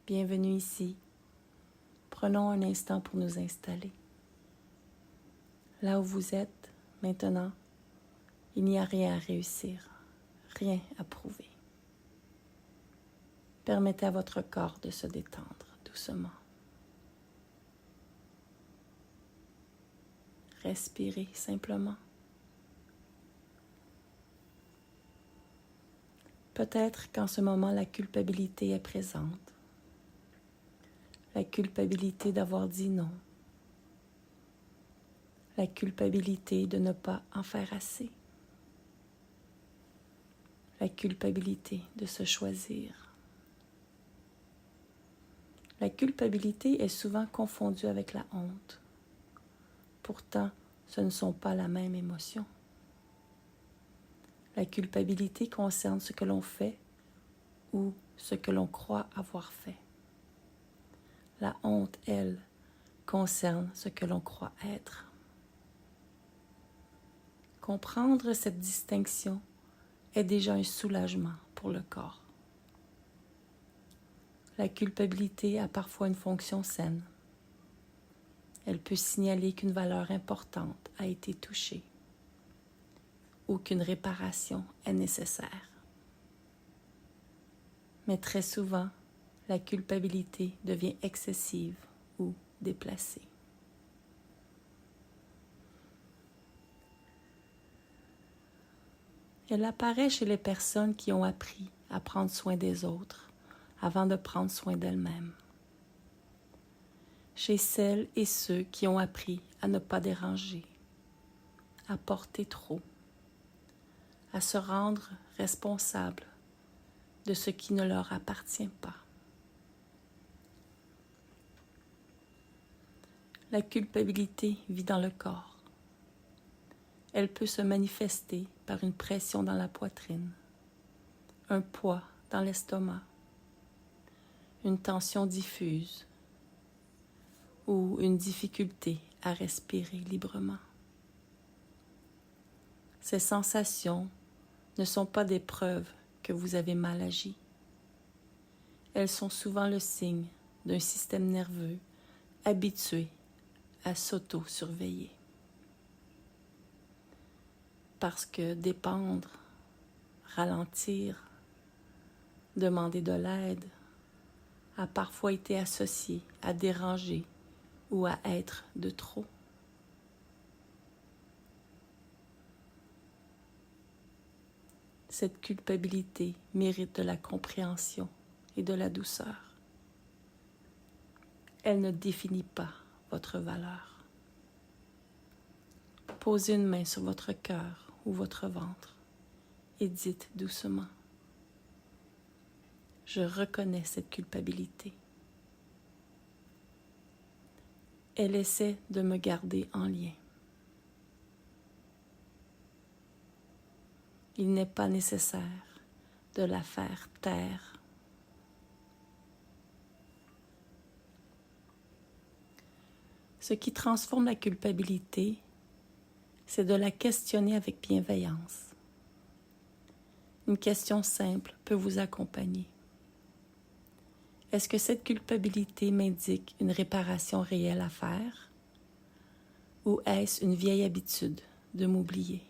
Bienvenue ici. Prenons un instant pour nous installer. Là où vous êtes, maintenant, il n'y a rien à réussir, rien à prouver. Permettez à votre corps de se détendre doucement. Respirez simplement. Peut-être qu'en ce moment, la culpabilité est présente. La culpabilité d'avoir dit non. La culpabilité de ne pas en faire assez. La culpabilité de se choisir. La culpabilité est souvent confondue avec la honte. Pourtant, ce ne sont pas la même émotion. La culpabilité concerne ce que l'on fait ou ce que l'on croit avoir fait. La honte, elle, concerne ce que l'on croit être. Comprendre cette distinction est déjà un soulagement pour le corps. La culpabilité a parfois une fonction saine. Elle peut signaler qu'une valeur importante a été touchée ou qu'une réparation est nécessaire. Mais très souvent, la culpabilité devient excessive ou déplacée. Elle apparaît chez les personnes qui ont appris à prendre soin des autres avant de prendre soin d'elles-mêmes. Chez celles et ceux qui ont appris à ne pas déranger, à porter trop, à se rendre responsables de ce qui ne leur appartient pas. La culpabilité vit dans le corps. Elle peut se manifester par une pression dans la poitrine, un poids dans l'estomac, une tension diffuse ou une difficulté à respirer librement. Ces sensations ne sont pas des preuves que vous avez mal agi. Elles sont souvent le signe d'un système nerveux habitué à s'auto-surveiller. Parce que dépendre, ralentir, demander de l'aide a parfois été associé à déranger ou à être de trop. Cette culpabilité mérite de la compréhension et de la douceur. Elle ne définit pas votre valeur. Posez une main sur votre cœur ou votre ventre et dites doucement: je reconnais cette culpabilité. Elle essaie de me garder en lien. Il n'est pas nécessaire de la faire taire. Ce qui transforme la culpabilité, c'est de la questionner avec bienveillance. Une question simple peut vous accompagner. Est-ce que cette culpabilité m'indique une réparation réelle à faire? Ou est-ce une vieille habitude de m'oublier?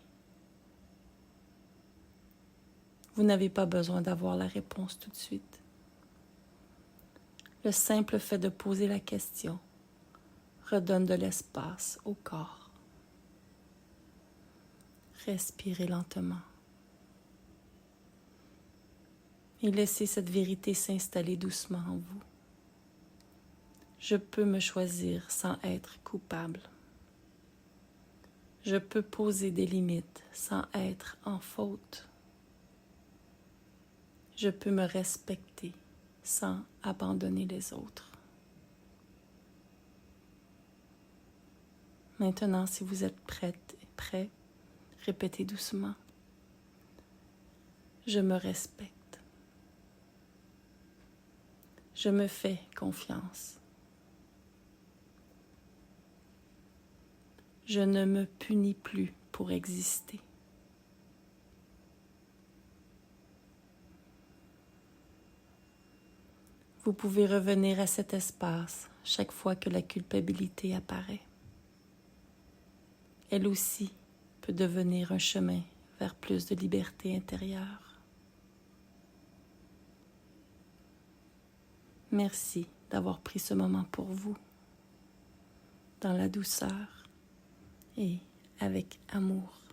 Vous n'avez pas besoin d'avoir la réponse tout de suite. Le simple fait de poser la question redonne de l'espace au corps. Respirez lentement. Et laissez cette vérité s'installer doucement en vous. Je peux me choisir sans être coupable. Je peux poser des limites sans être en faute. Je peux me respecter sans abandonner les autres. Maintenant, si vous êtes prête et prêt, répétez doucement: je me respecte. Je me fais confiance. Je ne me punis plus pour exister. Vous pouvez revenir à cet espace chaque fois que la culpabilité apparaît. Elle aussi peut devenir un chemin vers plus de liberté intérieure. Merci d'avoir pris ce moment pour vous, dans la douceur et avec amour.